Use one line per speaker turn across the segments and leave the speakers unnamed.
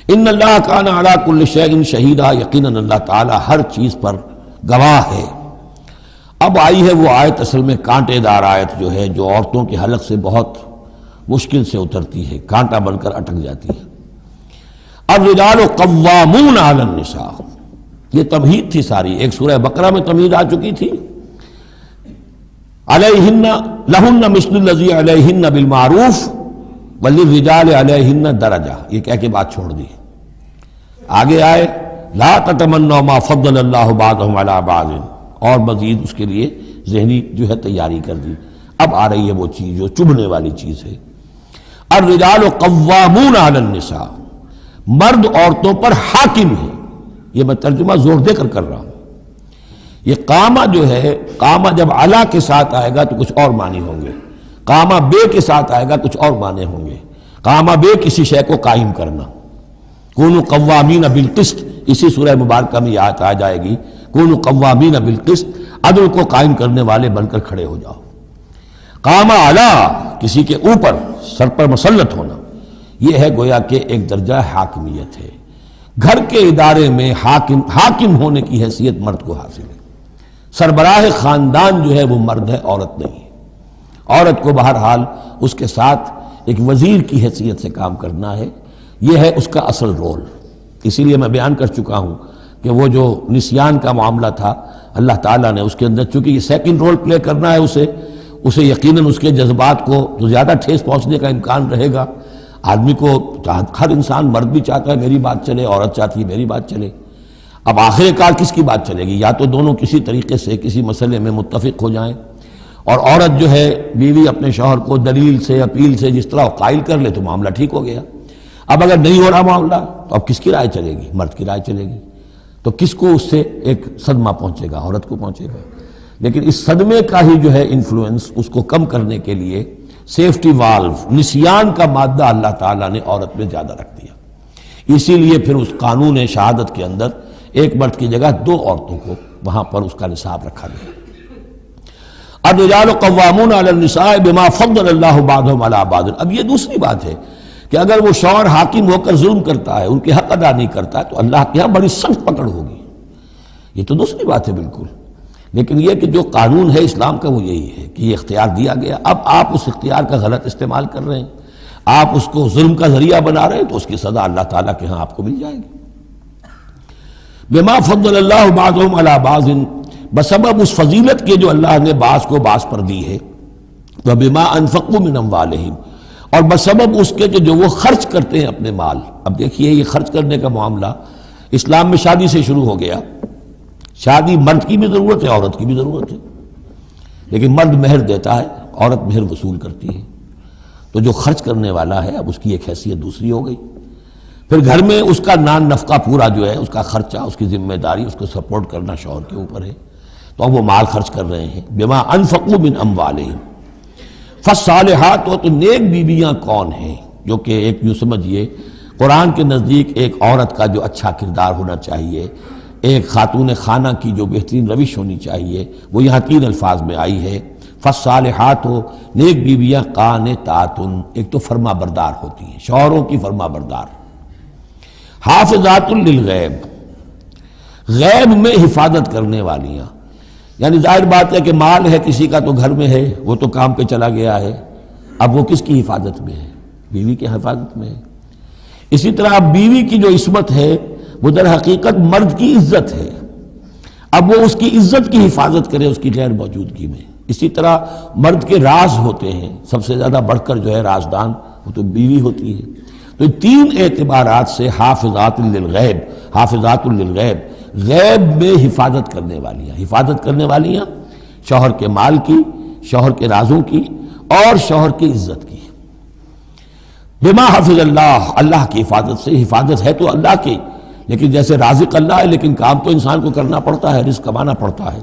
ان اللہ کان علی کل شیء شہیدا، یقیناً اللہ تعالیٰ ہر چیز پر گواہ ہے۔ اب آئی ہے وہ آیت، اصل میں کانٹے دار آیت جو ہے، جو عورتوں کے حلق سے بہت مشکل سے اترتی ہے، کانٹا بن کر اٹک جاتی ہے۔ الرجال قوامون علی النساء، یہ تمہید تھی ساری، ایک سورہ بقرہ میں تمہید آ چکی تھی، علیہن لہن مثل الذی علیہن بالمعروف وللرجال علیہن درجہ، یہ کہہ کے بات چھوڑ دی۔ آگے آئے لا تتمنوا ما فضل اللہ بعضهم علی بعض، اور مزید اس کے لیے ذہنی جو ہے تیاری کر دی۔ اب آ رہی ہے وہ چیز جو چبھنے والی چیز ہے۔ الرجال قوامون علی النساء، مرد عورتوں پر حاکم ہے۔ یہ میں ترجمہ زور دے کر رہا ہوں۔ یہ قامہ جو ہے، قامہ جب علا کے ساتھ آئے گا تو کچھ اور معنی ہوں گے، قامہ بے کے ساتھ آئے گا کچھ اور معنی ہوں گے۔ قامہ بے کسی شے کو قائم کرنا، کونوا قوامین بالقسط، اسی سورہ مبارکہ میں یہ آیت آ جائے گی، کونوا قوامین بالقسط، عدل کو قائم کرنے والے بن کر کھڑے ہو جاؤ۔ قامہ علا، کسی کے اوپر، سر پر مسلط ہونا، یہ ہے گویا کہ ایک درجہ حاکمیت ہے۔ گھر کے ادارے میں حاکم ہونے کی حیثیت مرد کو حاصل ہے۔ سربراہ خاندان جو ہے وہ مرد ہے، عورت نہیں ہے۔ عورت کو بہرحال اس کے ساتھ ایک وزیر کی حیثیت سے کام کرنا ہے، یہ ہے اس کا اصل رول۔ اسی لیے میں بیان کر چکا ہوں کہ وہ جو نسیان کا معاملہ تھا، اللہ تعالیٰ نے اس کے اندر چونکہ یہ سیکنڈ رول پلے کرنا ہے اسے یقیناً اس کے جذبات کو تو زیادہ ٹھیس پہنچنے کا امکان رہے گا۔ آدمی کو، ہر انسان، مرد بھی چاہتا ہے میری بات چلے، عورت چاہتی ہے میری بات چلے۔ اب آخر کار کس کی بات چلے گی؟ یا تو دونوں کسی طریقے سے کسی مسئلے میں متفق ہو جائیں، اور عورت جو ہے بیوی اپنے شوہر کو دلیل سے، اپیل سے جس طرح قائل کر لے تو معاملہ ٹھیک ہو گیا۔ اب اگر نہیں ہو رہا معاملہ تو اب کس کی رائے چلے گی؟ مرد کی رائے چلے گی۔ تو کس کو اس سے ایک صدمہ پہنچے گا؟ عورت کو پہنچے گا۔ لیکن اس صدمے کا ہی جو ہے انفلوئنس، اس کو کم کرنے کے لیے سیفٹی والو، نسیان کا مادہ اللہ تعالیٰ نے عورت میں زیادہ رکھ دیا۔ اسی لیے پھر اس قانون شہادت کے اندر ایک مرد کی جگہ 2 عورتوں کو وہاں پر اس کا نصاب رکھا گیا۔ الرجال قوامون علی النساء بما فضل اللہ بعضهم علی بعض۔ اب یہ دوسری بات ہے کہ اگر وہ شوہر حاکم ہو کر ظلم کرتا ہے، ان کے حق ادا نہیں کرتا ہے، تو اللہ کے یہاں بڑی سخت پکڑ ہوگی۔ یہ تو دوسری بات ہے بالکل۔ لیکن یہ کہ جو قانون ہے اسلام کا وہ یہی ہے کہ یہ اختیار دیا گیا، اب آپ اس اختیار کا غلط استعمال کر رہے ہیں، آپ اس کو ظلم کا ذریعہ بنا رہے ہیں، تو اس کی سزا اللہ تعالیٰ کے ہاں آپ کو مل جائے گی۔ بما فضل اللہ بعضهم علی بعض، بسبب اس فضیلت کے جو اللہ نے بعض کو بعض پر دی ہے، وبما انفقوا من اموالہم، اور بسبب اس کے کہ جو وہ خرچ کرتے ہیں اپنے مال۔ اب دیکھیے یہ خرچ کرنے کا معاملہ اسلام میں شادی سے شروع ہو گیا۔ شادی مرد کی بھی ضرورت ہے، عورت کی بھی ضرورت ہے، لیکن مرد مہر دیتا ہے، عورت مہر وصول کرتی ہے۔ تو جو خرچ کرنے والا ہے اب اس کی ایک حیثیت دوسری ہو گئی۔ پھر گھر میں اس کا نان نفقہ پورا جو ہے، اس کا خرچہ، اس کی ذمہ داری، اس کو سپورٹ کرنا شوہر کے اوپر ہے، تو اب وہ مال خرچ کر رہے ہیں۔ بما انفقوا من اموالہم، فالصالحات، تو نیک بیویاں کون ہیں؟ جو کہ ایک یوں سمجھیے قرآن کے نزدیک ایک عورت کا جو اچھا کردار ہونا چاہیے، ایک خاتون خانہ کی جو بہترین روش ہونی چاہیے، وہ یہاں 3 الفاظ میں آئی ہے۔ فالصالحات، نیک بیویاں، قانتات، ایک تو فرما بردار ہوتی ہیں، شوہروں کی فرما بردار۔ حافظات للغیب، غیب میں حفاظت کرنے والیاں، یعنی ظاہر بات ہے کہ مال ہے کسی کا تو گھر میں ہے، وہ تو کام پہ چلا گیا ہے، اب وہ کس کی حفاظت میں ہے؟ بیوی کی حفاظت میں ہے۔ اسی طرح اب بیوی کی جو عصمت ہے وہ در حقیقت مرد کی عزت ہے، اب وہ اس کی عزت کی حفاظت کرے اس کی غیر موجودگی میں۔ اسی طرح مرد کے راز ہوتے ہیں، سب سے زیادہ بڑھ کر جو ہے رازدان وہ تو بیوی ہوتی ہے۔ تو 3 اعتبارات سے حافظات للغیب، حافظات للغیب، غیب میں حفاظت کرنے والیاں، حفاظت کرنے والیاں شوہر کے مال کی، شوہر کے رازوں کی، اور شوہر کی عزت کی۔ بما حفظ اللہ، اللہ کی حفاظت سے، حفاظت ہے تو اللہ کی، لیکن جیسے رازق اللہ ہے لیکن کام تو انسان کو کرنا پڑتا ہے، رزق کمانا پڑتا ہے۔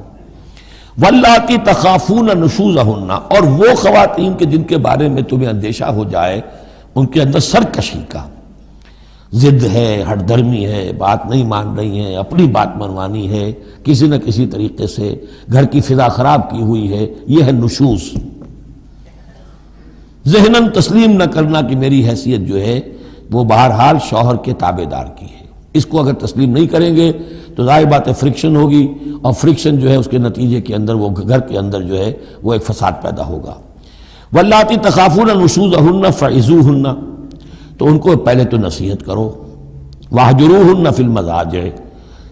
واللاتی تخافون نشوزہن، اور وہ خواتین کے جن کے بارے میں تمہیں اندیشہ ہو جائے ان کے اندر سرکشی کا، ضد ہے، ہٹ دھرمی ہے، بات نہیں مان رہی ہیں، اپنی بات منوانی ہے، کسی نہ کسی طریقے سے گھر کی فضا خراب کی ہوئی ہے، یہ ہے نشوز۔ ذہناً تسلیم نہ کرنا کہ میری حیثیت جو ہے وہ بہرحال شوہر کے تابع دار کی ہے. اس کو اگر تسلیم نہیں کریں گے تو ظاہر بات ہے فرکشن ہوگی، اور فرکشن جو ہے اس کے نتیجے کے اندر وہ گھر کے اندر جو ہے وہ ایک فساد پیدا ہوگا. واللاتی تخافون نشوزہن فعظوہن، تو ان کو پہلے تو نصیحت کرو. واہجروہن فی المضاجع،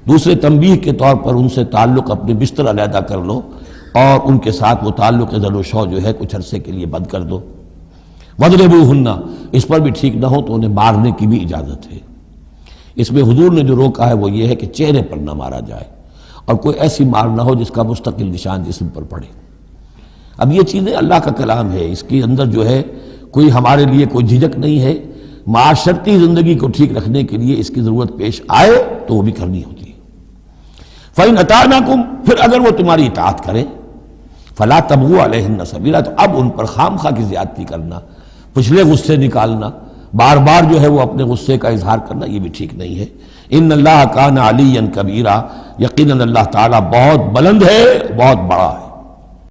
دوسرے تنبیہ کے طور پر ان سے تعلق اپنے بستر علیحدہ کر لو اور ان کے ساتھ وہ تعلق ضل و شو جو ہے کچھ عرصے کے لیے بند کر دو. وَاضْرِبُوهُنَّ، اس پر بھی ٹھیک نہ ہو تو انہیں مارنے کی بھی اجازت ہے. اس میں حضور نے جو روکا ہے وہ یہ ہے کہ چہرے پر نہ مارا جائے اور کوئی ایسی مار نہ ہو جس کا مستقل نشان جسم پر پڑے. اب یہ چیزیں اللہ کا کلام ہے، اس کے اندر جو ہے کوئی ہمارے لیے کوئی جھجک نہیں ہے. معاشرتی زندگی کو ٹھیک رکھنے کے لیے اس کی ضرورت پیش آئے تو وہ بھی کرنی ہوتی ہے. فَإِنْ أَطَعْنَكُمْ، پھر اگر وہ تمہاری اطاعت کریں، فَلَا تَبْغُوا عَلَيْهِنَّ سَبِيلًا، تو اب ان پر خام خواہ کی زیادتی کرنا، پچھلے غصے نکالنا، بار بار جو ہے وہ اپنے غصے کا اظہار کرنا، یہ بھی ٹھیک نہیں ہے. ان اللہ کان علیٰ کبیرہ، یقیناً اللہ تعالیٰ بہت بلند ہے، بہت بڑا ہے.